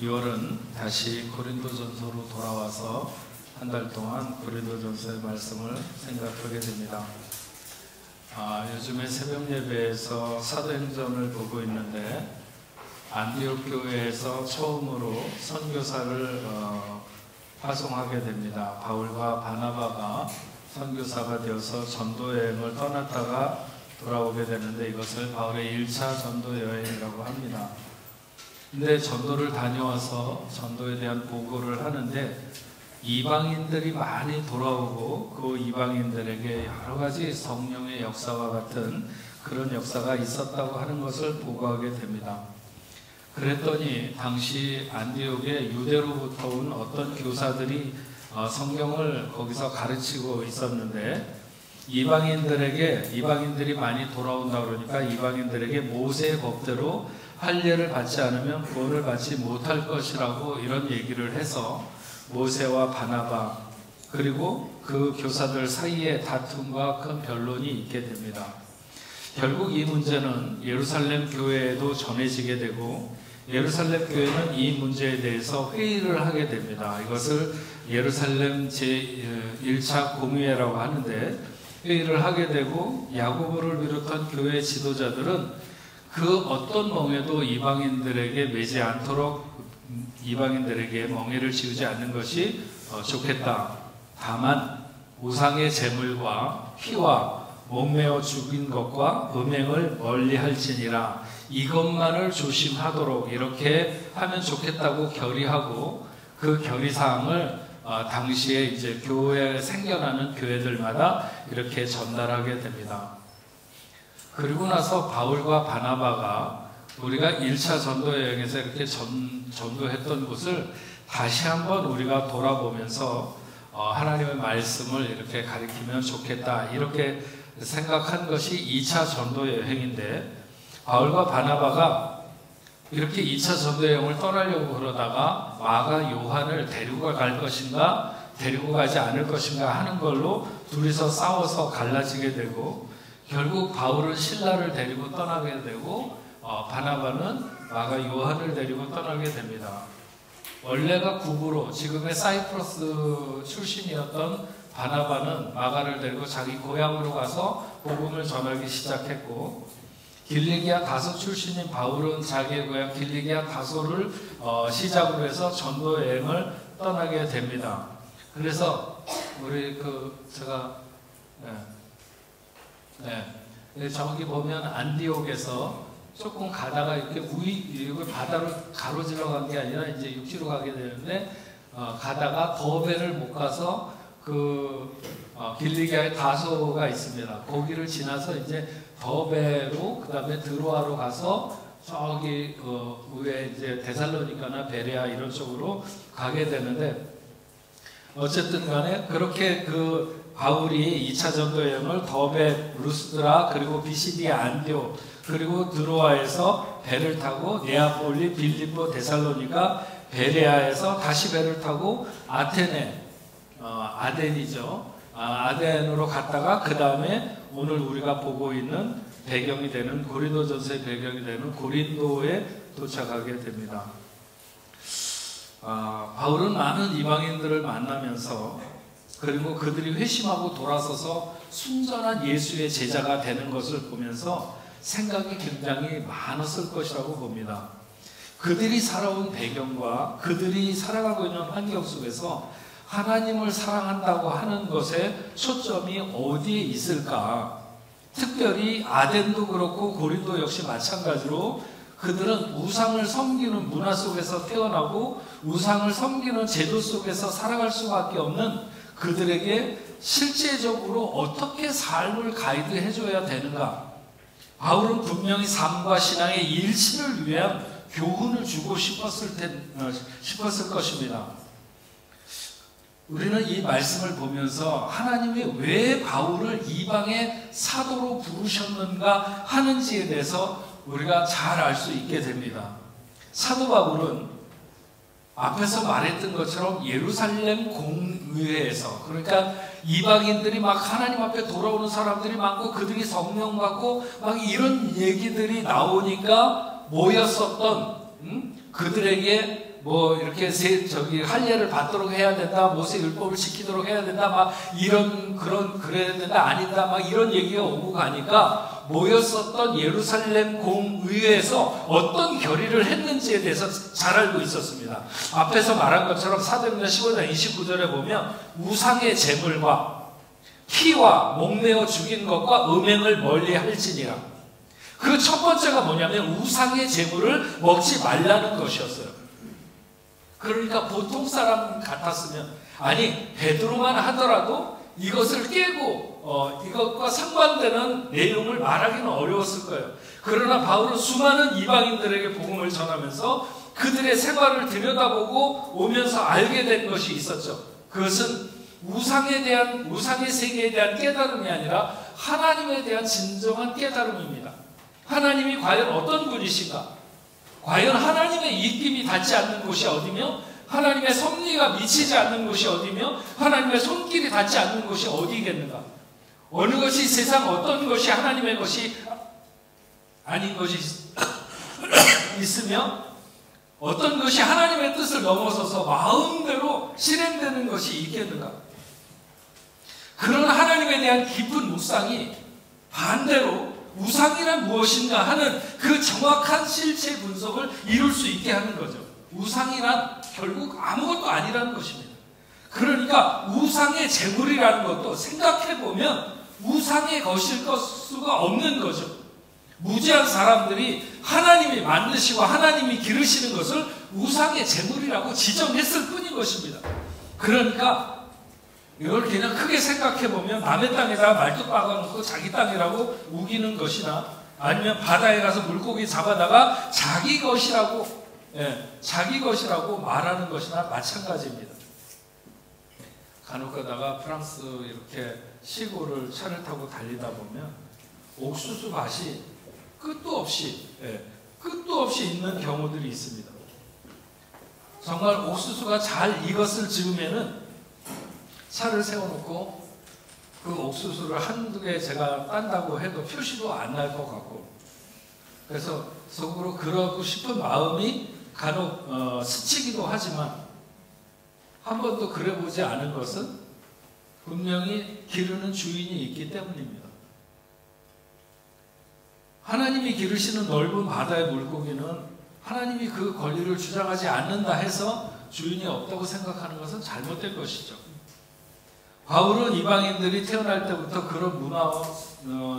6월은 다시 고린도전서로 돌아와서 한 달 동안 고린도전서의 말씀을 생각하게 됩니다. 요즘에 새벽 예배에서 사도행전을 보고 있는데 안디옥 교회에서 처음으로 선교사를 파송하게 됩니다. 바울과 바나바가 선교사가 되어서 전도 여행을 떠났다가 돌아오게 되는데 이것을 바울의 1차 전도 여행이라고 합니다. 근데 전도를 다녀와서 전도에 대한 보고를 하는데 이방인들이 많이 돌아오고 그 이방인들에게 여러 가지 성령의 역사와 같은 그런 역사가 있었다고 하는 것을 보고하게 됩니다. 그랬더니 당시 안디옥에 유대로부터 온 어떤 교사들이 성경을 거기서 가르치고 있었는데 이방인들이 많이 돌아온다 그러니까 이방인들에게 모세의 법대로 할례를 받지 않으면 구원을 받지 못할 것이라고 이런 얘기를 해서 모세와 바나바 그리고 그 교사들 사이에 다툼과 큰 변론이 있게 됩니다. 결국 이 문제는 예루살렘 교회에도 전해지게 되고 예루살렘 교회는 이 문제에 대해서 회의를 하게 됩니다. 이것을 예루살렘 제1차 공의회라고 하는데 회의를 하게 되고 야고보를 비롯한 교회 지도자들은 그 어떤 멍에도 이방인들에게 매지 않도록 이방인들에게 멍에를 지우지 않는 것이 좋겠다. 다만 우상의 제물과 피와 목매어 죽인 것과 음행을 멀리할지니라 이것만을 조심하도록 이렇게 하면 좋겠다고 결의하고 그 결의사항을 당시에 이제 교회에 생겨나는 교회들마다 이렇게 전달하게 됩니다. 그리고 나서 바울과 바나바가 우리가 1차 전도 여행에서 이렇게 전도했던 곳을 다시 한번 우리가 돌아보면서 하나님의 말씀을 이렇게 가리키면 좋겠다 이렇게 생각한 것이 2차 전도 여행인데 바울과 바나바가 이렇게 2차 전도 여행을 떠나려고 그러다가 마가 요한을 데리고 갈 것인가 데리고 가지 않을 것인가 하는 걸로 둘이서 싸워서 갈라지게 되고 결국 바울은 실라를 데리고 떠나게 되고 바나바는 마가 요한을 데리고 떠나게 됩니다. 원래가 구브로 지금의 사이프러스 출신이었던 바나바는 마가를 데리고 자기 고향으로 가서 복음을 전하기 시작했고 길리기아 다소 출신인 바울은 자기의 고향 길리기아 다소를 시작으로 해서 전도 여행을 떠나게 됩니다. 그래서 우리 저기 보면 안디옥에서 조금 가다가 이렇게 이걸 바다로 가로질러 간 게 아니라 이제 육지로 가게 되는데 가다가 더베를 못 가서 길리기아의 다소가 있습니다. 거기를 지나서 이제 더베로 그 다음에 드로아로 가서 저기 위에 이제 데살로니카나 베레아 이런 쪽으로 가게 되는데 어쨌든 간에 그렇게 바울이 2차 전도 여행을 더베, 루스드라 그리고 비시디아 안디옥 그리고 드로아에서 배를 타고 네아폴리, 빌립보, 데살로니가, 베레아에서 다시 배를 타고 아테네, 아덴이죠. 아덴으로 갔다가 그 다음에 오늘 우리가 보고 있는 배경이 되는 고린도전서의 배경이 되는 고린도에 도착하게 됩니다. 바울은 많은 이방인들을 만나면서 그리고 그들이 회심하고 돌아서서 순전한 예수의 제자가 되는 것을 보면서 생각이 굉장히 많았을 것이라고 봅니다. 그들이 살아온 배경과 그들이 살아가고 있는 환경 속에서 하나님을 사랑한다고 하는 것에 초점이 어디에 있을까? 특별히 아덴도 그렇고 고린도 역시 마찬가지로 그들은 우상을 섬기는 문화 속에서 태어나고 우상을 섬기는 제도 속에서 살아갈 수밖에 없는 그들에게 실제적으로 어떻게 삶을 가이드해 줘야 되는가? 바울은 분명히 삶과 신앙의 일치를 위한 교훈을 주고 싶었을 것입니다. 우리는 이 말씀을 보면서 하나님이 왜 바울을 이방의 사도로 부르셨는가 하는지에 대해서 우리가 잘 알 수 있게 됩니다. 사도 바울은 앞에서 말했던 것처럼 예루살렘 공의회에서 그러니까 이방인들이 막 하나님 앞에 돌아오는 사람들이 많고 그들이 성령 받고 막 이런 얘기들이 나오니까 모였었던 그들에게 뭐 이렇게 할례를 받도록 해야 된다, 모세 율법을 지키도록 해야 된다, 막 그래야 된다, 아니다, 막 이런 얘기가 오고 가니까 모였었던 예루살렘 공의회에서 어떤 결의를 했는지에 대해서 잘 알고 있었습니다. 앞에서 말한 것처럼 사도행전 15장 29절에 보면 우상의 제물과 피와 목매어 죽인 것과 음행을 멀리 할지니라. 그 첫 번째가 뭐냐면 우상의 제물을 먹지 말라는 것이었어요. 그러니까 보통 사람 같았으면, 아니 베드로만 하더라도 이것을 깨고 이것과 상반되는 내용을 말하기는 어려웠을 거예요. 그러나 바울은 수많은 이방인들에게 복음을 전하면서 그들의 생활을 들여다보고 오면서 알게 된 것이 있었죠. 그것은 우상의 세계에 대한 깨달음이 아니라 하나님에 대한 진정한 깨달음입니다. 하나님이 과연 어떤 분이신가? 과연 하나님의 입김이 닿지 않는 곳이 어디며, 하나님의 섭리가 미치지 않는 곳이 어디며, 하나님의 손길이 닿지 않는 곳이 어디겠는가? 어느 것이 세상 어떤 것이 하나님의 것이 아닌 것이 있으며, 어떤 것이 하나님의 뜻을 넘어서서 마음대로 실행되는 것이 있겠는가? 그런 하나님에 대한 깊은 묵상이 반대로 우상이란 무엇인가 하는 그 정확한 실체 분석을 이룰 수 있게 하는 거죠. 우상이란 결국 아무것도 아니라는 것입니다. 그러니까 우상의 제물이라는 것도 생각해보면 우상의 것일 수가 없는 거죠. 무지한 사람들이 하나님이 만드시고 하나님이 기르시는 것을 우상의 제물이라고 지정했을 뿐인 것입니다. 그러니까 이걸 그냥 크게 생각해보면 남의 땅에다가 말뚝 박아놓고 자기 땅이라고 우기는 것이나, 아니면 바다에 가서 물고기 잡아다가 자기 것이라고 말하는 것이나 마찬가지입니다. 간혹 가다가 프랑스 이렇게 시골을 차를 타고 달리다 보면 옥수수 밭이 끝도 없이 있는 경우들이 있습니다. 정말 옥수수가 잘 익었을 즈음에는 차를 세워놓고 그 옥수수를 한두 개 제가 딴다고 해도 표시도 안 날 것 같고, 그래서 속으로 그러고 싶은 마음이 간혹 스치기도 하지만 한 번도 그래보지 않은 것은 분명히 기르는 주인이 있기 때문입니다. 하나님이 기르시는 넓은 바다의 물고기는 하나님이 그 권리를 주장하지 않는다 해서 주인이 없다고 생각하는 것은 잘못된 것이죠. 바울은 이방인들이 태어날 때부터 그런 문화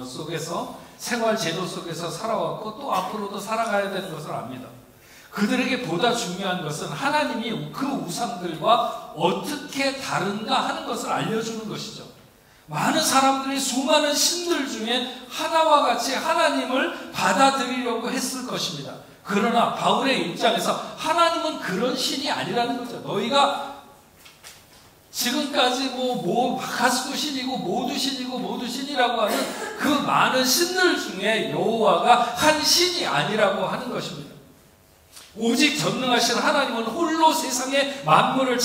속에서, 생활 제도 속에서 살아왔고 또 앞으로도 살아가야 되는 것을 압니다. 그들에게 보다 중요한 것은 하나님이 그 우상들과 어떻게 다른가 하는 것을 알려주는 것이죠. 많은 사람들이 수많은 신들 중에 하나와 같이 하나님을 받아들이려고 했을 것입니다. 그러나 바울의 입장에서 하나님은 그런 신이 아니라는 거죠. 너희가 지금까지 가스도 신이고 모두 신이라고 하는 그 많은 신들 중에 여호와가 한 신이 아니라고 하는 것입니다. 오직 전능하신 하나님은 홀로 세상의 만물을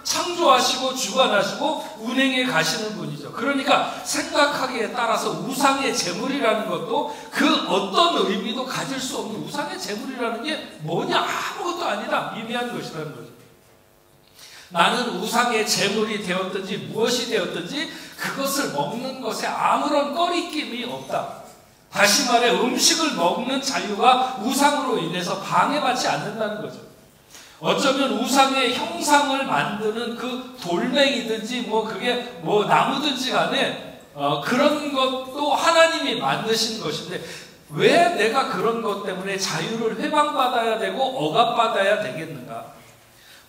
창조하시고 주관하시고 운행해 가시는 분이죠. 그러니까 생각하기에 따라서 우상의 제물이라는 것도 그 어떤 의미도 가질 수 없는, 우상의 제물이라는 게 뭐냐, 아무것도 아니다, 미미한 것이라는 거죠. 나는 우상의 제물이 되었든지 무엇이 되었든지 그것을 먹는 것에 아무런 꺼리낌이 없다. 다시 말해 음식을 먹는 자유가 우상으로 인해서 방해받지 않는다는 거죠. 어쩌면 우상의 형상을 만드는 그 돌멩이든지 그게 나무든지 간에 그런 것도 하나님이 만드신 것인데 왜 내가 그런 것 때문에 자유를 회방받아야 되고 억압받아야 되겠는가?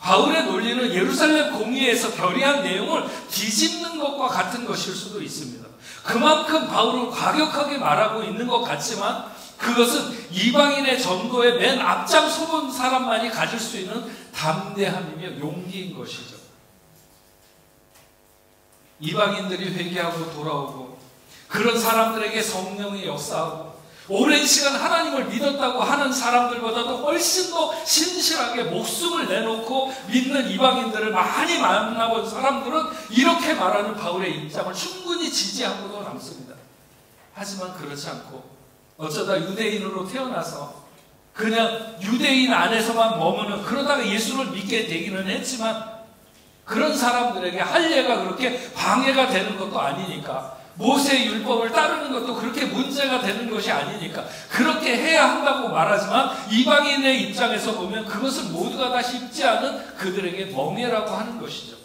바울의 논리는 예루살렘 공의회에서 결의한 내용을 뒤집는 것과 같은 것일 수도 있습니다. 그만큼 바울은 과격하게 말하고 있는 것 같지만 그것은 이방인의 전도의 맨 앞장서본 사람만이 가질 수 있는 담대함이며 용기인 것이죠. 이방인들이 회개하고 돌아오고 그런 사람들에게 성령이 역사하고 오랜 시간 하나님을 믿었다고 하는 사람들보다도 훨씬 더 신실하게 목숨을 내놓고 믿는 이방인들을 많이 만나본 사람들은 이렇게 말하는 바울의 입장을 충분히 지지하고도 남습니다. 하지만 그렇지 않고 어쩌다 유대인으로 태어나서 그냥 유대인 안에서만 머무는, 그러다가 예수를 믿게 되기는 했지만 그런 사람들에게 할례가 그렇게 방해가 되는 것도 아니니까, 모세의 율법을 따르는 것도 그렇게 문제가 되는 것이 아니니까 그렇게 해야 한다고 말하지만, 이방인의 입장에서 보면 그것을 모두가 다 쉽지 않은 그들에게 멍해라고 하는 것이죠.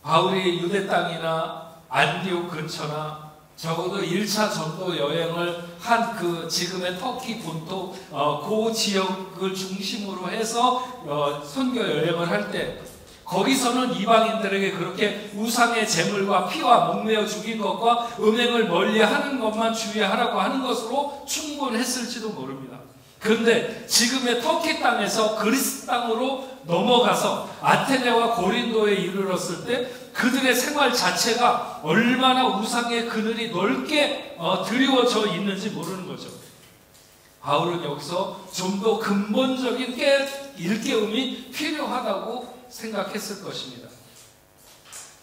바울이 유대 땅이나 안디옥 근처나 적어도 1차 전도 여행을 한 그 지금의 터키 본토 그 지역을 중심으로 해서 선교 여행을 할 때, 거기서는 이방인들에게 그렇게 우상의 제물과 피와 목매어 죽인 것과 음행을 멀리하는 것만 주의하라고 하는 것으로 충분했을지도 모릅니다. 그런데 지금의 터키 땅에서 그리스 땅으로 넘어가서 아테네와 고린도에 이르렀을 때 그들의 생활 자체가 얼마나 우상의 그늘이 넓게 드리워져 있는지 모르는 거죠. 바울은 여기서 좀 더 근본적인 일깨움이 필요하다고 생각했을 것입니다.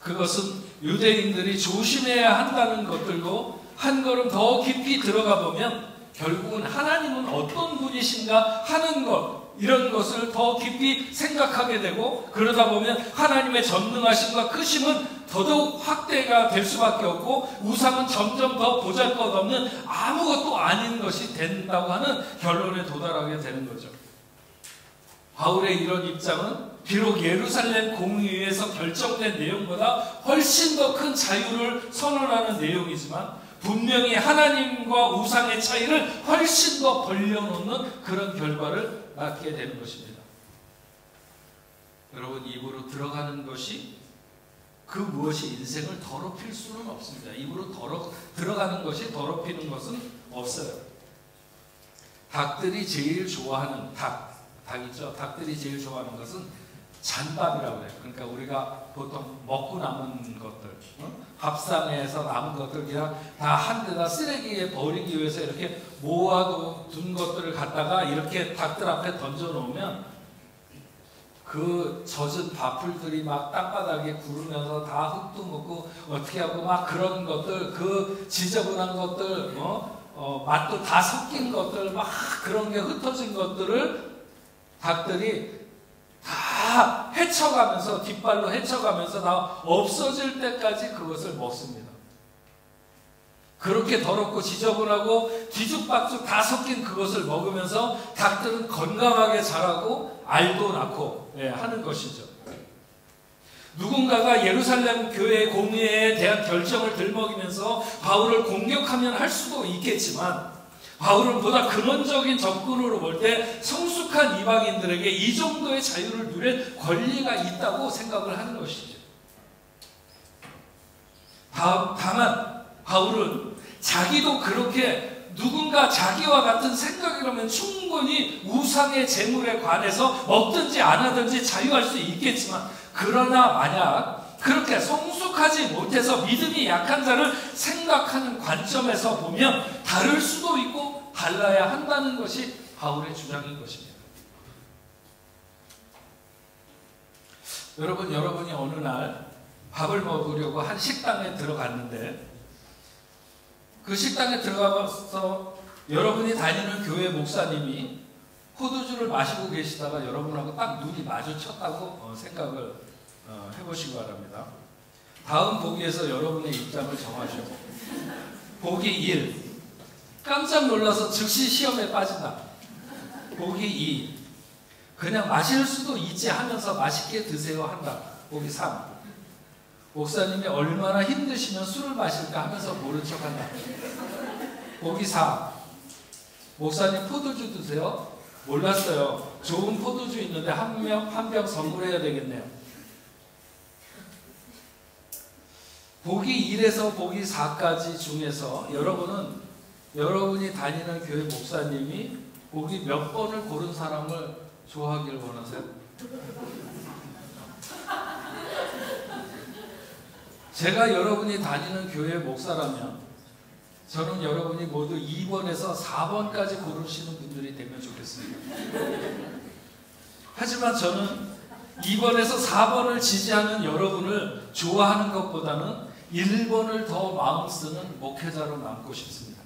그것은 유대인들이 조심해야 한다는 것들도 한 걸음 더 깊이 들어가 보면 결국은 하나님은 어떤 분이신가 하는 것, 이런 것을 더 깊이 생각하게 되고, 그러다 보면 하나님의 전능하심과 크심은 더더욱 확대가 될 수밖에 없고, 우상은 점점 더 보잘것없는 아무것도 아닌 것이 된다고 하는 결론에 도달하게 되는 거죠. 바울의 이런 입장은 비록 예루살렘 공의회에서 결정된 내용보다 훨씬 더 큰 자유를 선언하는 내용이지만, 분명히 하나님과 우상의 차이를 훨씬 더 벌려놓는 그런 결과를 낳게 되는 것입니다. 여러분, 입으로 들어가는 것이 그 무엇이 인생을 더럽힐 수는 없습니다. 입으로 들어가는 것이 더럽히는 것은 없어요. 닭들이 제일 좋아하는 닭이죠. 닭들이 제일 좋아하는 것은 잔밥이라고 해요. 그러니까 우리가 보통 먹고 남은 것들, 밥상에서 남은 것들 그냥 다 한 데다 쓰레기에 버리기 위해서 이렇게 모아둔 것들을 갖다가 이렇게 닭들 앞에 던져 놓으면 그 젖은 밥풀들이 막 땅바닥에 구르면서 다 흙도 먹고 어떻게 하고 막 그런 것들, 그 지저분한 것들, 맛도 다 섞인 것들, 막 그런 게 흩어진 것들을 닭들이 다 헤쳐가면서, 뒷발로 헤쳐가면서 다 없어질 때까지 그것을 먹습니다. 그렇게 더럽고 지저분하고 뒤죽박죽 다 섞인 그것을 먹으면서 닭들은 건강하게 자라고 알도 낳고 하는 것이죠. 누군가가 예루살렘 교회 공의회에 대한 결정을 들먹이면서 바울을 공격하면 할 수도 있겠지만, 바울은 보다 근원적인 접근으로 볼 때 성숙한 이방인들에게 이 정도의 자유를 누릴 권리가 있다고 생각을 하는 것이죠. 다만 바울은 자기도 그렇게 누군가 자기와 같은 생각이라면 충분히 우상의 재물에 관해서 먹든지 안 하든지 자유할 수 있겠지만, 그러나 만약 그렇게 성숙하지 못해서 믿음이 약한 자를 생각하는 관점에서 보면 다를 수도 있고 달라야 한다는 것이 바울의 주장인 것입니다. 여러분이 어느 날 밥을 먹으려고 한 식당에 들어갔는데, 그 식당에 들어가서 여러분이 다니는 교회 목사님이 포도주를 마시고 계시다가 여러분하고 딱 눈이 마주쳤다고 생각을 해보시기 바랍니다. 다음 보기에서 여러분의 입장을 정하시오. 보기 1, 깜짝 놀라서 즉시 시험에 빠진다. 보기 2, 그냥 마실 수도 있지 하면서 맛있게 드세요 한다. 보기 3, 목사님이 얼마나 힘드시면 술을 마실까 하면서 모른 척한다. 보기 4, 목사님 포도주 드세요? 몰랐어요. 좋은 포도주 있는데 한 병 선물해야 되겠네요. 보기 1에서 보기 4까지 중에서 여러분이 다니는 교회 목사님이 보기 몇 번을 고른 사람을 좋아하기를 원하세요? 제가 여러분이 다니는 교회 목사라면 저는 여러분이 모두 2번에서 4번까지 고르시는 분들이 되면 좋겠습니다. 하지만 저는 2번에서 4번을 지지하는 여러분을 좋아하는 것보다는 1번을 더 마음 쓰는 목회자로 남고 싶습니다.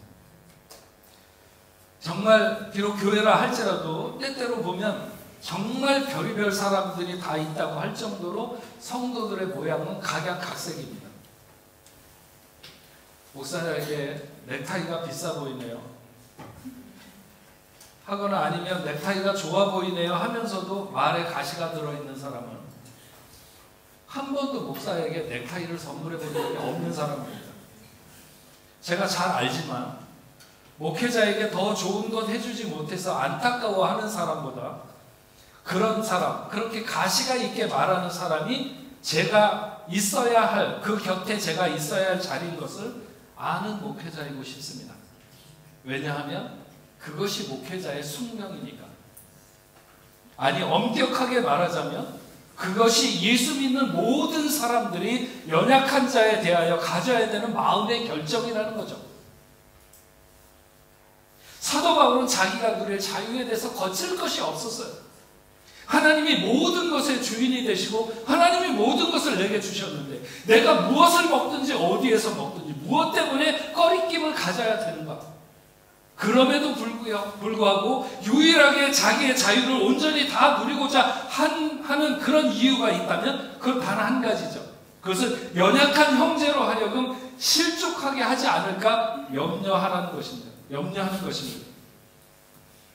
정말 비록 교회라 할지라도 때때로 보면 정말 별의별 사람들이 다 있다고 할 정도로 성도들의 모양은 각양각색입니다. 목사님에게 넥타이가 비싸 보이네요 하거나 아니면 넥타이가 좋아 보이네요 하면서도 말에 가시가 들어있는 사람은 한 번도 목사에게 넥타이를 선물해 본 적이 없는 사람입니다. 제가 잘 알지만 목회자에게 더 좋은 것 해주지 못해서 안타까워하는 사람보다 그런 사람, 그렇게 가시가 있게 말하는 사람이 제가 있어야 할, 그 곁에 제가 있어야 할 자리인 것을 아는 목회자이고 싶습니다. 왜냐하면 그것이 목회자의 숙명이니까. 아니, 엄격하게 말하자면 그것이 예수 믿는 모든 사람들이 연약한 자에 대하여 가져야 되는 마음의 결정이라는 거죠. 사도 바울은 자기가 누릴 자유에 대해서 거칠 것이 없었어요. 하나님이 모든 것의 주인이 되시고 하나님이 모든 것을 내게 주셨는데 내가 무엇을 먹든지 어디에서 먹든지 무엇 때문에 꺼리낌을 가져야 되는가? 그럼에도 불구하고 유일하게 자기의 자유를 온전히 다 누리고자 하는 그런 이유가 있다면 그건 단 한 가지죠. 그것은 연약한 형제로 하여금 실족하게 하지 않을까 염려하는 것입니다.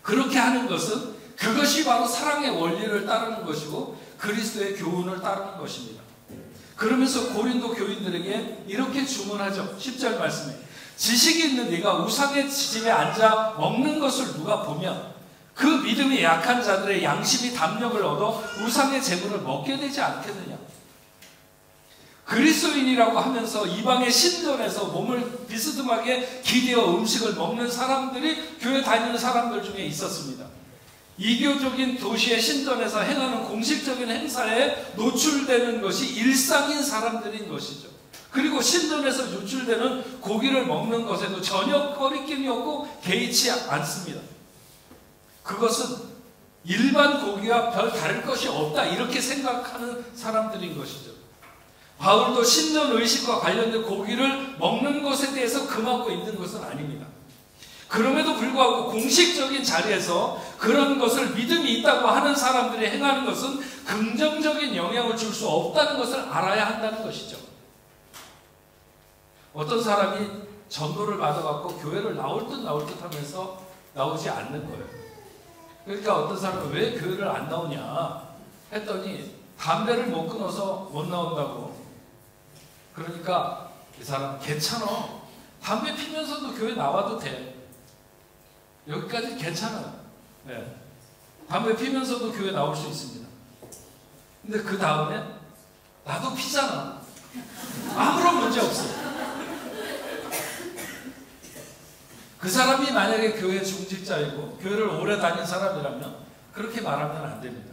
그렇게 하는 것은 그것이 바로 사랑의 원리를 따르는 것이고 그리스도의 교훈을 따르는 것입니다. 그러면서 고린도 교인들에게 이렇게 주문하죠. 10절 말씀에 지식이 있는 네가 우상의 집에 앉아 먹는 것을 누가 보면 그 믿음이 약한 자들의 양심이 담력을 얻어 우상의 재물을 먹게 되지 않겠느냐. 그리스도인이라고 하면서 이방의 신전에서 몸을 비스듬하게 기대어 음식을 먹는 사람들이 교회 다니는 사람들 중에 있었습니다. 이교적인 도시의 신전에서 행하는 공식적인 행사에 노출되는 것이 일상인 사람들인 것이죠. 그리고 신전에서 유출되는 고기를 먹는 것에도 전혀 꺼리낌이 없고 개의치 않습니다. 그것은 일반 고기와 별 다를 것이 없다 이렇게 생각하는 사람들인 것이죠. 바울도 신전 의식과 관련된 고기를 먹는 것에 대해서 금하고 있는 것은 아닙니다. 그럼에도 불구하고 공식적인 자리에서 그런 것을 믿음이 있다고 하는 사람들이 행하는 것은 긍정적인 영향을 줄 수 없다는 것을 알아야 한다는 것이죠. 어떤 사람이 전도를 받아갖고 교회를 나올 듯 하면서 나오지 않는 거예요. 그러니까 어떤 사람은 왜 교회를 안 나오냐 했더니 담배를 못 끊어서 못 나온다고. 그러니까 이 사람 괜찮아. 담배 피면서도 교회 나와도 돼. 여기까지 괜찮아요. 네. 담배 피면서도 교회 나올 수 있습니다. 근데 그 다음에 나도 피잖아. 아무런 문제 없어. 그 사람이 만약에 교회 중직자이고 교회를 오래 다닌 사람이라면 그렇게 말하면 안 됩니다.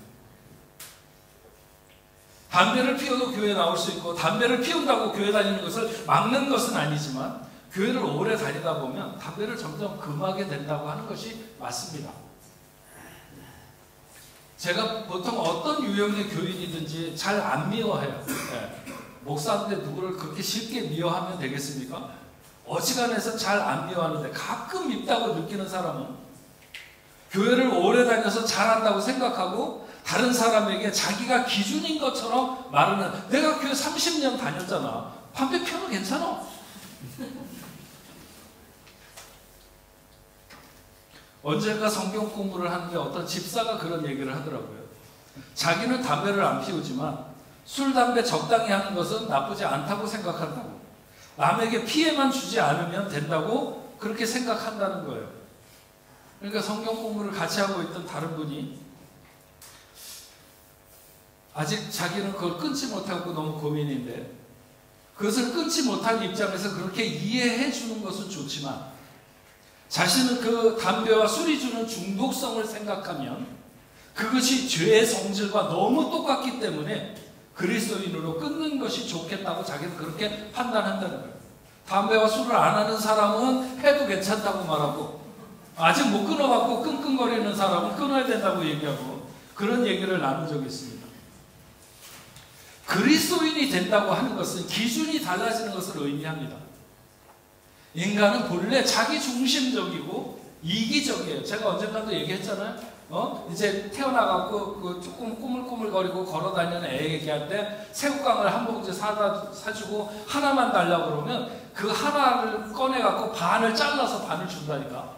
담배를 피워도 교회에 나올 수 있고 담배를 피운다고 교회 다니는 것을 막는 것은 아니지만 교회를 오래 다니다 보면 담배를 점점 금하게 된다고 하는 것이 맞습니다. 제가 보통 어떤 유형의 교인이든지 잘 안 미워해요. 네. 목사인데 누구를 그렇게 쉽게 미워하면 되겠습니까? 어지간해서 잘 안 미워하는데 가끔 밉다고 느끼는 사람은 교회를 오래 다녀서 잘한다고 생각하고 다른 사람에게 자기가 기준인 것처럼 말하는 내가 교회 30년 다녔잖아. 담배 피워도 괜찮아. 언젠가 성경 공부를 하는데 어떤 집사가 그런 얘기를 하더라고요. 자기는 담배를 안 피우지만 술, 담배 적당히 하는 것은 나쁘지 않다고 생각한다고. 남에게 피해만 주지 않으면 된다고 그렇게 생각한다는 거예요. 그러니까 성경 공부를 같이 하고 있던 다른 분이 아직 자기는 그걸 끊지 못하고 너무 고민인데 그것을 끊지 못한 입장에서 그렇게 이해해 주는 것은 좋지만 자신은 그 담배와 술이 주는 중독성을 생각하면 그것이 죄의 성질과 너무 똑같기 때문에 그리스도인으로 끊는 것이 좋겠다고 자기는 그렇게 판단한다는 거예요. 담배와 술을 안 하는 사람은 해도 괜찮다고 말하고 아직 못 끊어갖고 끙끙거리는 사람은 끊어야 된다고 얘기하고 그런 얘기를 나눈 적이 있습니다. 그리스도인이 된다고 하는 것은 기준이 달라지는 것을 의미합니다. 인간은 본래 자기 중심적이고 이기적이에요. 제가 언젠가도 얘기했잖아요. 이제 태어나갖고 그 조금 꾸물꾸물거리고 걸어다니는 애기한테 새우깡을 한 봉지 사주고 하나만 달라고 그러면 그 하나를 꺼내갖고 반을 잘라서 반을 준다니까.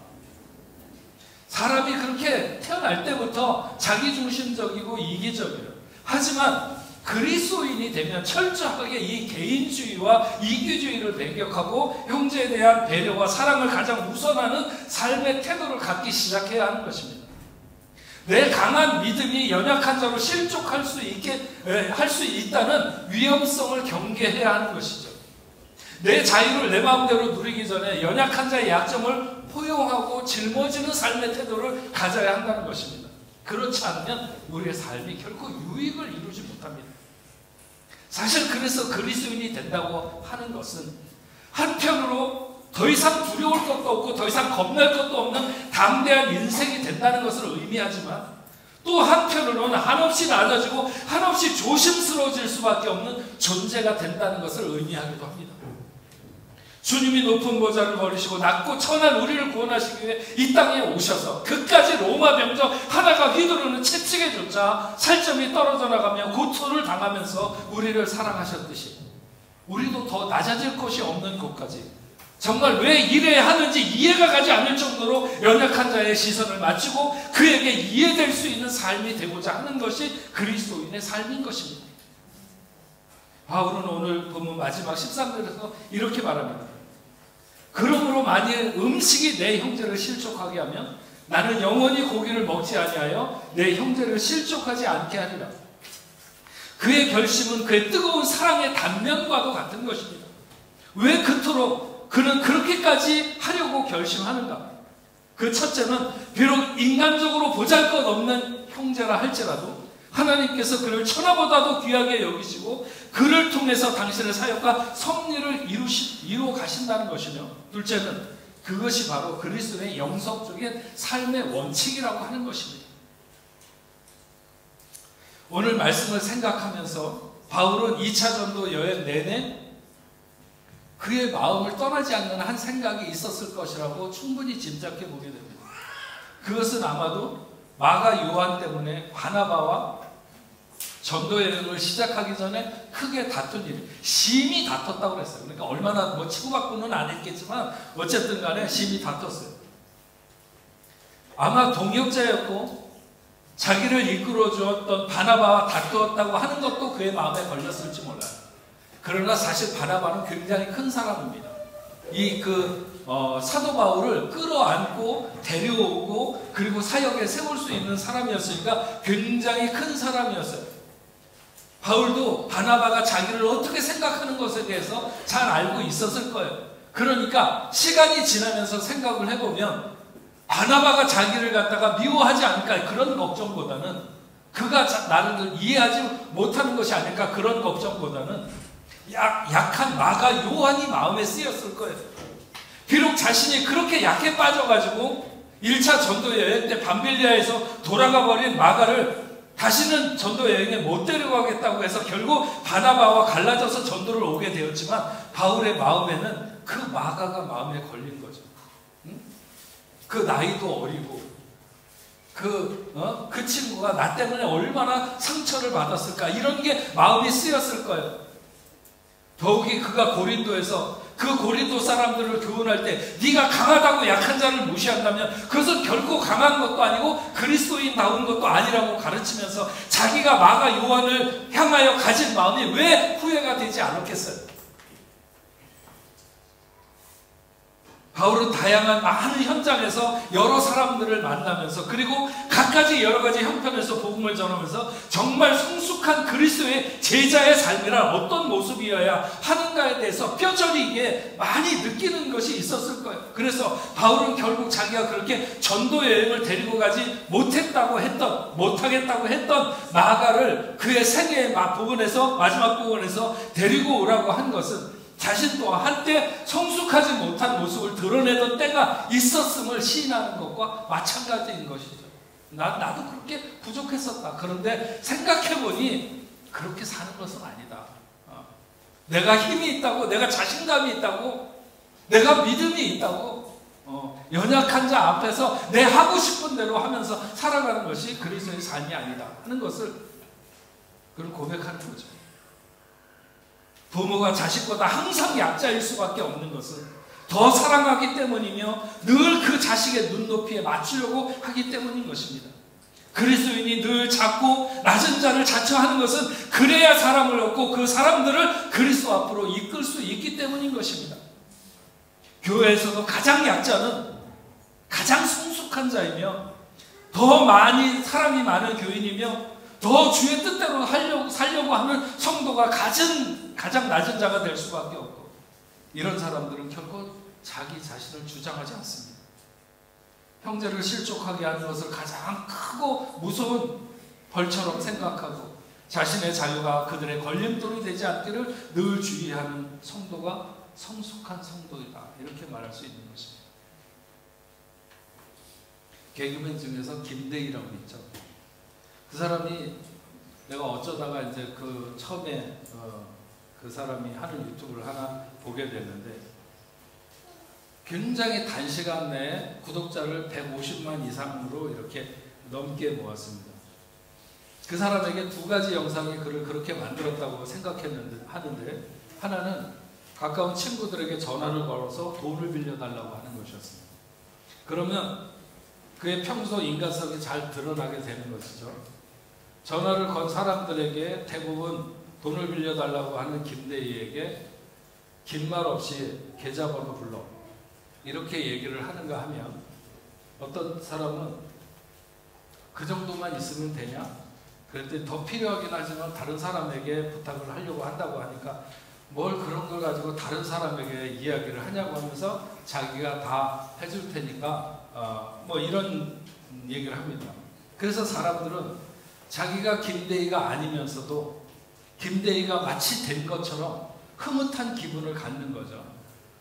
사람이 그렇게 태어날 때부터 자기중심적이고 이기적이에요. 하지만 그리스도인이 되면 철저하게 이 개인주의와 이기주의를 배격하고 형제에 대한 배려와 사랑을 가장 우선하는 삶의 태도를 갖기 시작해야 하는 것입니다. 내 강한 믿음이 연약한 자로 실족할 수 있게 할 수 있다는 위험성을 경계해야 하는 것이죠. 내 자유를 내 마음대로 누리기 전에 연약한 자의 약점을 포용하고 짊어지는 삶의 태도를 가져야 한다는 것입니다. 그렇지 않으면 우리의 삶이 결코 유익을 이루지 못합니다. 사실 그래서 그리스도인이 된다고 하는 것은 한편으로 더 이상 두려울 것도 없고 더 이상 겁낼 것도 없는 담대한 인생이 된다는 것을 의미하지만 또 한편으로는 한없이 낮아지고 한없이 조심스러워질 수밖에 없는 존재가 된다는 것을 의미하기도 합니다. 주님이 높은 보좌를 버리시고 낮고 천한 우리를 구원하시기 위해 이 땅에 오셔서 그까지 로마 병정 하나가 휘두르는 채찍에조차 살점이 떨어져 나가며 고통을 당하면서 우리를 사랑하셨듯이 우리도 더 낮아질 것이 없는 곳까지 정말 왜 이래야 하는지 이해가 가지 않을 정도로 연약한 자의 시선을 맞추고 그에게 이해될 수 있는 삶이 되고자 하는 것이 그리스도인의 삶인 것입니다. 바울은 오늘 본문 마지막 13절에서 이렇게 말합니다. 그러므로 만일 음식이 내 형제를 실족하게 하면 나는 영원히 고기를 먹지 아니하여 내 형제를 실족하지 않게 하리라. 그의 결심은 그의 뜨거운 사랑의 단면과도 같은 것입니다. 왜 그토록 그는 그렇게까지 하려고 결심하는가? 그 첫째는 비록 인간적으로 보잘것없는 형제라 할지라도 하나님께서 그를 천하보다도 귀하게 여기시고 그를 통해서 당신의 사역과 섭리를 이루어 가신다는 것이며, 둘째는 그것이 바로 그리스도의 영성적인 삶의 원칙이라고 하는 것입니다. 오늘 말씀을 생각하면서 바울은 2차 전도 여행 내내 그의 마음을 떠나지 않는 한 생각이 있었을 것이라고 충분히 짐작해 보게 됩니다. 그것은 아마도 마가 요한 때문에 바나바와 전도 여행을 시작하기 전에 크게 다툰 일, 심히 다퉜다고 그랬어요. 그러니까 얼마나 뭐 치고받고는 안 했겠지만 어쨌든 간에 심히 다퉜어요. 아마 동역자였고 자기를 이끌어 주었던 바나바와 다투었다고 하는 것도 그의 마음에 걸렸을지 몰라요. 그러나 사실 바나바는 굉장히 큰 사람입니다. 사도 바울을 끌어안고 데려오고 그리고 사역에 세울 수 있는 사람이었으니까 굉장히 큰 사람이었어요. 바울도 바나바가 자기를 어떻게 생각하는 것에 대해서 잘 알고 있었을 거예요. 그러니까 시간이 지나면서 생각을 해보면 바나바가 자기를 갖다가 미워하지 않을까 그런 걱정보다는 그가 나를 이해하지 못하는 것이 아닐까 그런 걱정보다는 약한 마가 요한이 마음에 쓰였을 거예요. 비록 자신이 그렇게 약해 빠져가지고 1차 전도 여행 때 밤빌리아에서 돌아가 버린 마가를 다시는 전도 여행에 못 데려가겠다고 해서 결국 바나바와 갈라져서 전도를 오게 되었지만 바울의 마음에는 그 마가가 마음에 걸린 거죠. 그 나이도 어리고 그 친구가 나 때문에 얼마나 상처를 받았을까 이런 게 마음이 쓰였을 거예요. 더욱이 그가 고린도에서 그 고린도 사람들을 교훈할 때 네가 강하다고 약한 자를 무시한다면 그것은 결코 강한 것도 아니고 그리스도인다운 것도 아니라고 가르치면서 자기가 마가 요한을 향하여 가진 마음이 왜 후회가 되지 않았겠어요? 바울은 다양한 많은 현장에서 여러 사람들을 만나면서 그리고 갖가지 여러 가지 형편에서 복음을 전하면서 정말 성숙한 그리스도의 제자의 삶이란 어떤 모습이어야 하는가에 대해서 뼈저리게 많이 느끼는 것이 있었을 거예요. 그래서 바울은 결국 자기가 그렇게 전도 여행을 데리고 가지 못하겠다고 했던 마가를 그의 생애의 부분에서 마지막 부분에서 데리고 오라고 한 것은 자신 또한 한때 성숙하지 못한 모습을 드러내던 때가 있었음을 시인하는 것과 마찬가지인 것이죠. 나도 그렇게 부족했었다. 그런데 생각해보니 그렇게 사는 것은 아니다. 내가 힘이 있다고, 내가 자신감이 있다고, 내가 믿음이 있다고 연약한 자 앞에서 내 하고 싶은 대로 하면서 살아가는 것이 그리스도의 삶이 아니다 하는 것을 그걸 고백하는 거죠. 부모가 자식보다 항상 약자일 수밖에 없는 것은 더 사랑하기 때문이며 늘 그 자식의 눈높이에 맞추려고 하기 때문인 것입니다. 그리스도인이 늘 작고 낮은 자를 자처하는 것은 그래야 사람을 얻고 그 사람들을 그리스도 앞으로 이끌 수 있기 때문인 것입니다. 교회에서도 가장 약자는 가장 성숙한 자이며 더 많이 사람이 많은 교인이며 더 주의 뜻대로 살려고 하는 성도가 가장 낮은 자가 될 수밖에 없고, 이런 사람들은 결코 자기 자신을 주장하지 않습니다. 형제를 실족하게 하는 것을 가장 크고 무서운 벌처럼 생각하고 자신의 자유가 그들의 걸림돌이 되지 않기를 늘 주의하는 성도가 성숙한 성도이다, 이렇게 말할 수 있는 것입니다. 개그맨 중에서 김대희라고 있죠. 그 사람이 내가 어쩌다가 이제 그 처음에 그 사람이 하는 유튜브를 하나 보게 됐는데, 굉장히 단시간 내에 구독자를 150만 이상으로 이렇게 넘게 모았습니다. 그 사람에게 두 가지 영상이 그를 그렇게 만들었다고 하는데, 하나는 가까운 친구들에게 전화를 걸어서 돈을 빌려달라고 하는 것이었습니다. 그러면 그의 평소 인간성이 잘 드러나게 되는 것이죠. 전화를 건 사람들에게 대부분 돈을 빌려달라고 하는 김대희에게 긴 말 없이 계좌번호 불러, 이렇게 얘기를 하는가 하면, 어떤 사람은 그 정도만 있으면 되냐? 그랬더니 더 필요하긴 하지만 다른 사람에게 부탁을 하려고 한다고 하니까 뭘 그런 걸 가지고 다른 사람에게 이야기를 하냐고 하면서 자기가 다 해줄 테니까 뭐 이런 얘기를 합니다. 그래서 사람들은 자기가 김대희가 아니면서도 김대희가 마치 된 것처럼 흐뭇한 기분을 갖는 거죠.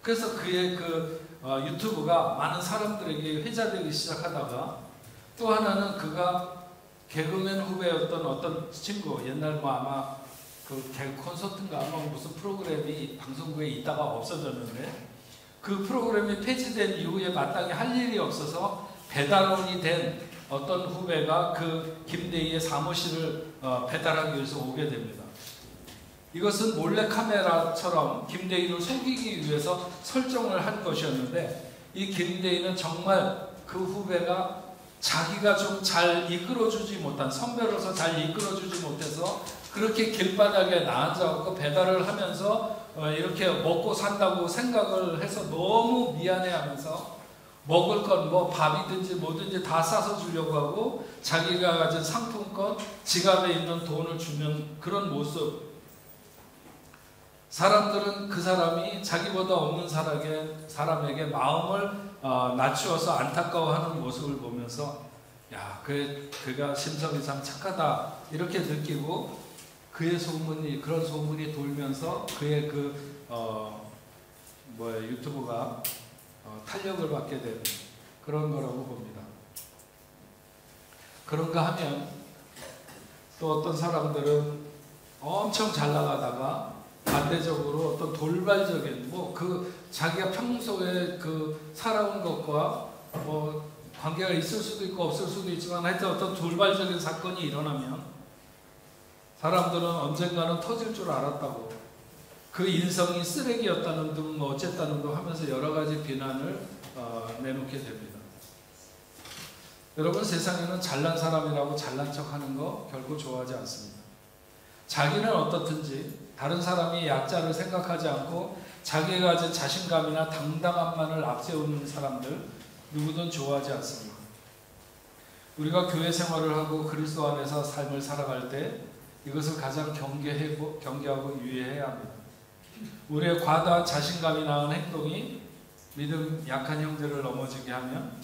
그래서 그의 유튜브가 많은 사람들에게 회자되기 시작하다가, 또 하나는 그가 개그맨 후배였던 어떤 친구, 옛날 뭐 아마 그 콘서트인가 아마 무슨 프로그램이 방송국에 있다가 없어졌는데, 그 프로그램이 폐지된 이후에 마땅히 할 일이 없어서 배달원이 된 어떤 후배가 그 김대희의 사무실을 배달하기 위해서 오게 됩니다. 이것은 몰래카메라처럼 김대희를 속이기 위해서 설정을 한 것이었는데, 이 김대희는 정말 그 후배가 자기가 좀 잘 이끌어주지 못한, 선배로서 잘 이끌어주지 못해서 그렇게 길바닥에 나앉아갖고 배달을 하면서 이렇게 먹고 산다고 생각을 해서 너무 미안해하면서 먹을 건 뭐 밥이든지 뭐든지 다 싸서 주려고 하고 자기가 가진 상품권, 지갑에 있는 돈을 주는 그런 모습. 사람들은 그 사람이 자기보다 없는 사람에게 마음을 낮추어서 안타까워하는 모습을 보면서, 야, 그가 심성이 참 착하다, 이렇게 느끼고 그의 그런 소문이 돌면서 그의 유튜브가 탄력을 받게 된 그런 거라고 봅니다. 그런가 하면 또 어떤 사람들은 엄청 잘 나가다가 반대적으로 어떤 돌발적인 자기가 평소에 살아온 것과 관계가 있을 수도 있고 없을 수도 있지만 하여튼 어떤 돌발적인 사건이 일어나면 사람들은 언젠가는 터질 줄 알았다고, 그 인성이 쓰레기였다는 등 어쨌다는 등 하면서 여러 가지 비난을 내놓게 됩니다. 여러분, 세상에는 잘난 사람이라고 잘난 척하는 거 결코 좋아하지 않습니다. 자기는 어떻든지 다른 사람이 약자를 생각하지 않고 자기가 가진 자신감이나 당당함만을 앞세우는 사람들 누구든 좋아하지 않습니다. 우리가 교회 생활을 하고 그리스도 안에서 삶을 살아갈 때 이것을 가장 경계하고 유의해야 합니다. 우리의 과다한 자신감이 낳은 행동이 믿음 약한 형제를 넘어지게 하면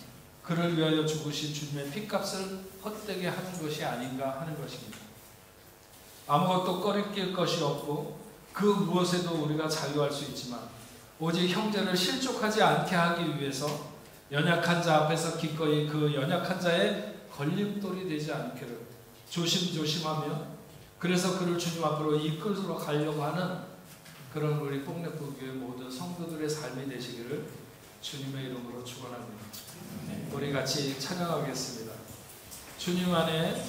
그를 위하여 죽으신 주님의 핏값을 헛되게 하는 것이 아닌가 하는 것입니다. 아무것도 꺼리낄 것이 없고 그 무엇에도 우리가 자유할 수 있지만 오직 형제를 실족하지 않게 하기 위해서 연약한 자 앞에서 기꺼이 그 연약한 자의 걸림돌이 되지 않기를 조심조심하며, 그래서 그를 주님 앞으로 이끌어 가려고 하는 그런 우리 뽕내포교회 모든 성도들의 삶이 되시기를 주님의 이름으로 축원합니다. 우리 같이 찬양하겠습니다. 주님 안에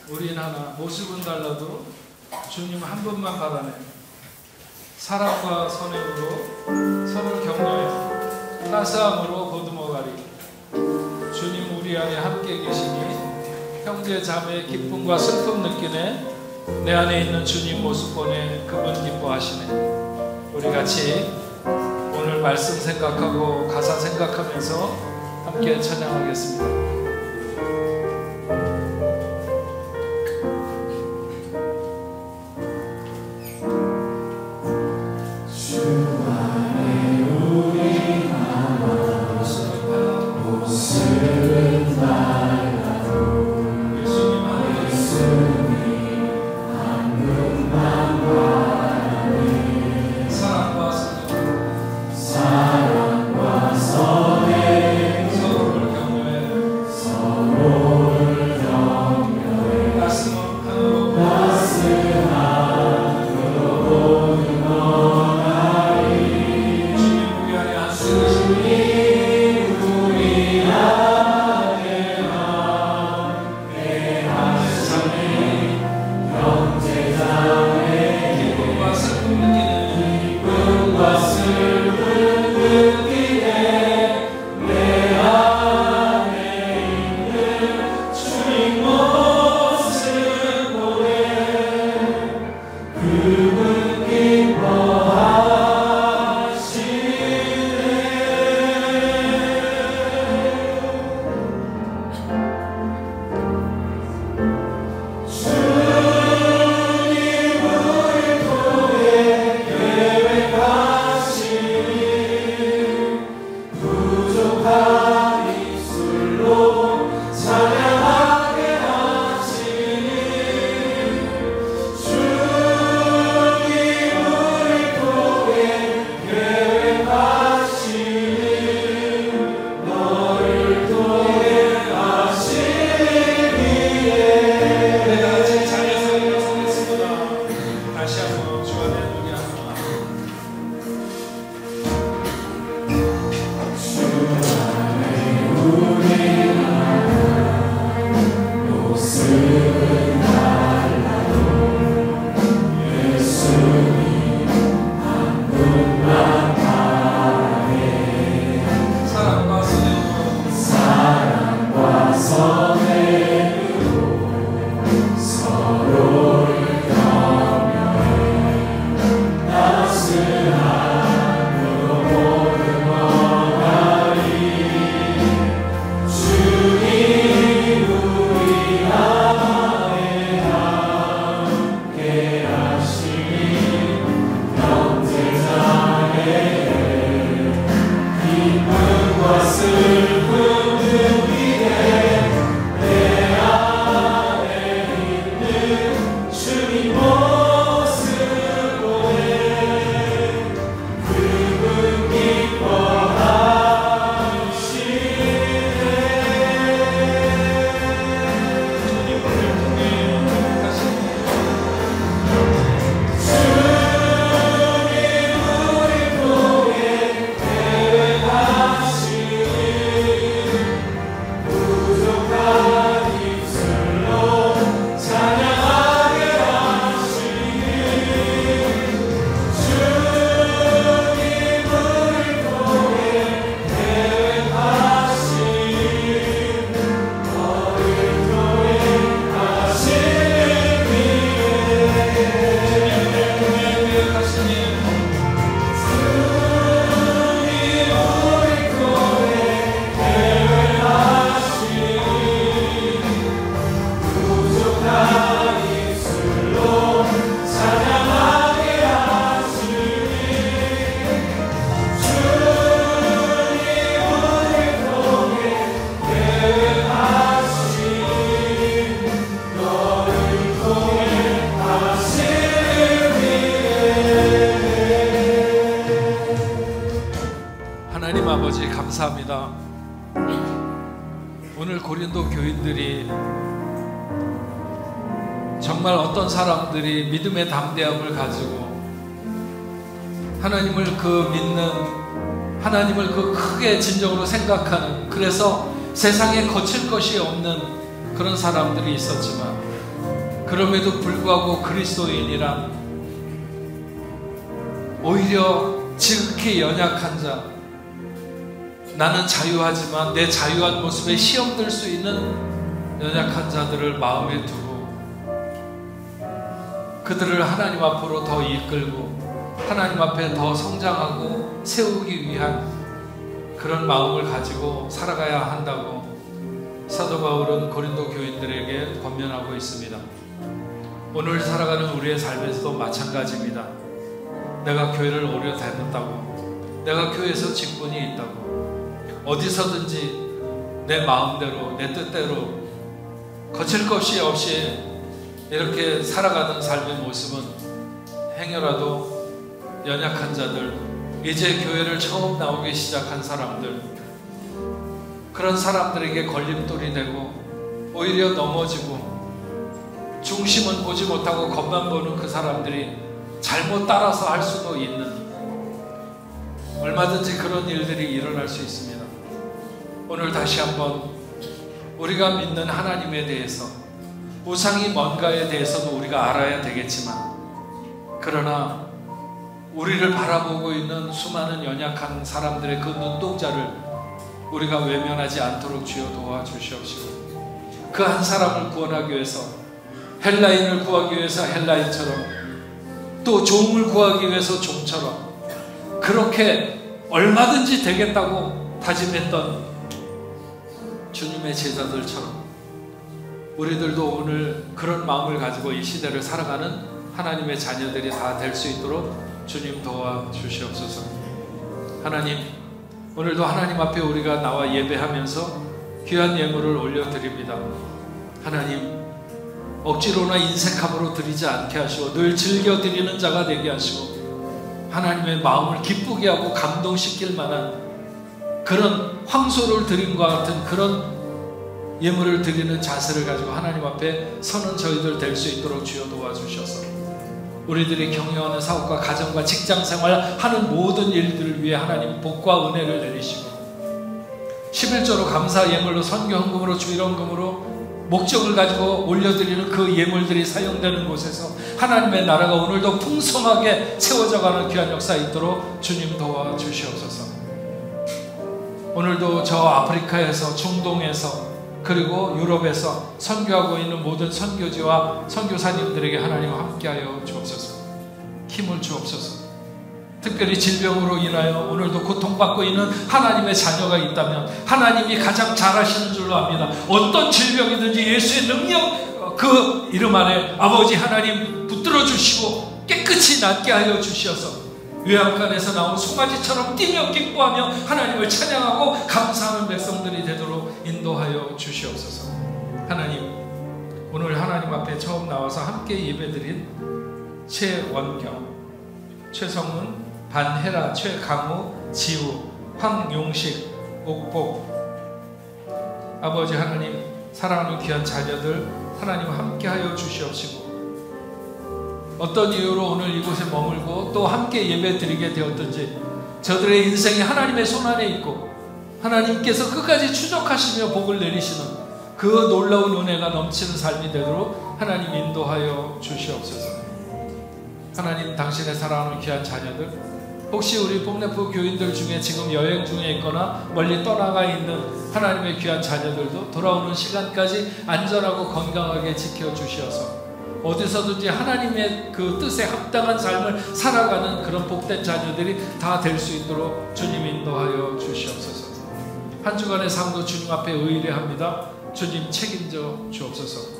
우린 하나, 모습은 달라도 주님 한 분만 바라네. 사랑과 선행으로 서로를 격려해 따스함으로 보듬어가리. 주님 우리 안에 함께 계시니 형제 자매의 기쁨과 슬픔 느끼네. 내 안에 있는 주님 모습 보내 그분 기뻐하시네. 우리 같이 오늘 말씀 생각하고 가사 생각하면서 함께 찬양하겠습니다. 아버지 감사합니다. 오늘 고린도 교인들이 정말 어떤 사람들이 믿음의 담대함을 가지고 하나님을 그 믿는 하나님을 그 크게 진정으로 생각하는, 그래서 세상에 거칠 것이 없는 그런 사람들이 있었지만, 그럼에도 불구하고 그리스도인이란 오히려 지극히 연약한 자, 나는 자유하지만 내 자유한 모습에 시험될 수 있는 연약한 자들을 마음에 두고 그들을 하나님 앞으로 더 이끌고 하나님 앞에 더 성장하고 세우기 위한 그런 마음을 가지고 살아가야 한다고 사도 바울은 고린도 교인들에게 권면하고 있습니다. 오늘 살아가는 우리의 삶에서도 마찬가지입니다. 내가 교회를 오래 다녔다고, 내가 교회에서 직분이 있다고, 어디서든지 내 마음대로 내 뜻대로 거칠 것이 없이 이렇게 살아가는 삶의 모습은 행여라도 연약한 자들, 이제 교회를 처음 나오기 시작한 사람들, 그런 사람들에게 걸림돌이 되고 오히려 넘어지고 중심은 보지 못하고 겉만 보는 그 사람들이 잘못 따라서 할 수도 있는, 얼마든지 그런 일들이 일어날 수 있습니다. 오늘 다시 한번 우리가 믿는 하나님에 대해서, 우상이 뭔가에 대해서도 우리가 알아야 되겠지만, 그러나 우리를 바라보고 있는 수많은 연약한 사람들의 그 눈동자를 우리가 외면하지 않도록 주여 도와주시옵시고, 그 한 사람을 구원하기 위해서, 헬라인을 구하기 위해서 헬라인처럼, 또 종을 구하기 위해서 종처럼 그렇게 얼마든지 되겠다고 다짐했던 주님의 제자들처럼 우리들도 오늘 그런 마음을 가지고 이 시대를 살아가는 하나님의 자녀들이 다 될 수 있도록 주님 도와주시옵소서. 하나님, 오늘도 하나님 앞에 우리가 나와 예배하면서 귀한 예물을 올려드립니다. 하나님, 억지로나 인색함으로 드리지 않게 하시고 늘 즐겨 드리는 자가 되게 하시고 하나님의 마음을 기쁘게 하고 감동시킬 만한 그런 황소를 드림과 같은 그런 예물을 드리는 자세를 가지고 하나님 앞에 서는 저희들 될 수 있도록 주여 도와주셔서 우리들이 경영하는 사업과 가정과 직장생활 하는 모든 일들을 위해 하나님 복과 은혜를 내리시고 11조로 감사 예물로 선교 헌금으로 주일 헌금으로 목적을 가지고 올려드리는 그 예물들이 사용되는 곳에서 하나님의 나라가 오늘도 풍성하게 세워져가는 귀한 역사 있도록 주님 도와주시옵소서. 오늘도 저 아프리카에서, 중동에서, 그리고 유럽에서 선교하고 있는 모든 선교지와 선교사님들에게 하나님 함께하여 주옵소서. 힘을 주옵소서. 특별히 질병으로 인하여 오늘도 고통받고 있는 하나님의 자녀가 있다면 하나님이 가장 잘 하시는 줄로 압니다. 어떤 질병이든지 예수의 능력 그 이름 안에 아버지 하나님 붙들어 주시고 깨끗이 낫게 하여 주시어서 요양간에서 나온 송아지처럼 뛰며 기뻐하며 하나님을 찬양하고 감사하는 백성들이 되도록 인도하여 주시옵소서. 하나님, 오늘 하나님 앞에 처음 나와서 함께 예배드린 최원경, 최성문, 반혜라, 최강우, 지우, 황용식, 옥복, 아버지 하나님, 사랑하는 귀한 자녀들 하나님 함께하여 주시옵시고 어떤 이유로 오늘 이곳에 머물고 또 함께 예배드리게 되었든지 저들의 인생이 하나님의 손안에 있고 하나님께서 끝까지 추적하시며 복을 내리시는 그 놀라운 은혜가 넘치는 삶이 되도록 하나님 인도하여 주시옵소서. 하나님, 당신의 사랑하는 귀한 자녀들, 혹시 우리 뽕네프 교인들 중에 지금 여행 중에 있거나 멀리 떠나가 있는 하나님의 귀한 자녀들도 돌아오는 시간까지 안전하고 건강하게 지켜주시어서 어디서든지 하나님의 그 뜻에 합당한 삶을 살아가는 그런 복된 자녀들이 다 될 수 있도록 주님 인도하여 주시옵소서. 한 주간의 삶도 주님 앞에 의뢰합니다. 주님 책임져 주옵소서.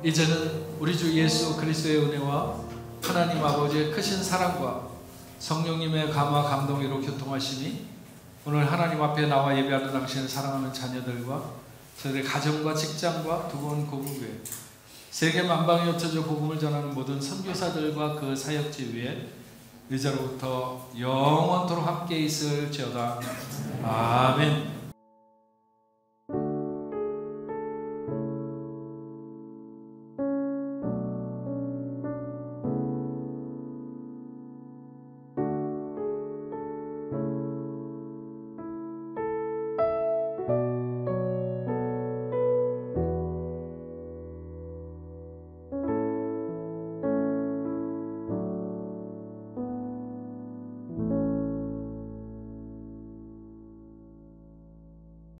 이제는 우리 주 예수 그리스도의 은혜와 하나님 아버지의 크신 사랑과 성령님의 감화 감동으로 교통하심이 오늘 하나님 앞에 나와 예배하는 당신을 사랑하는 자녀들과 저희들의 가정과 직장과 두번 고국교회 세계 만방에 흩어져 복음을 전하는 모든 선교사들과 그 사역지 위에 이제로부터 영원토록 함께 있을지어다. 아멘.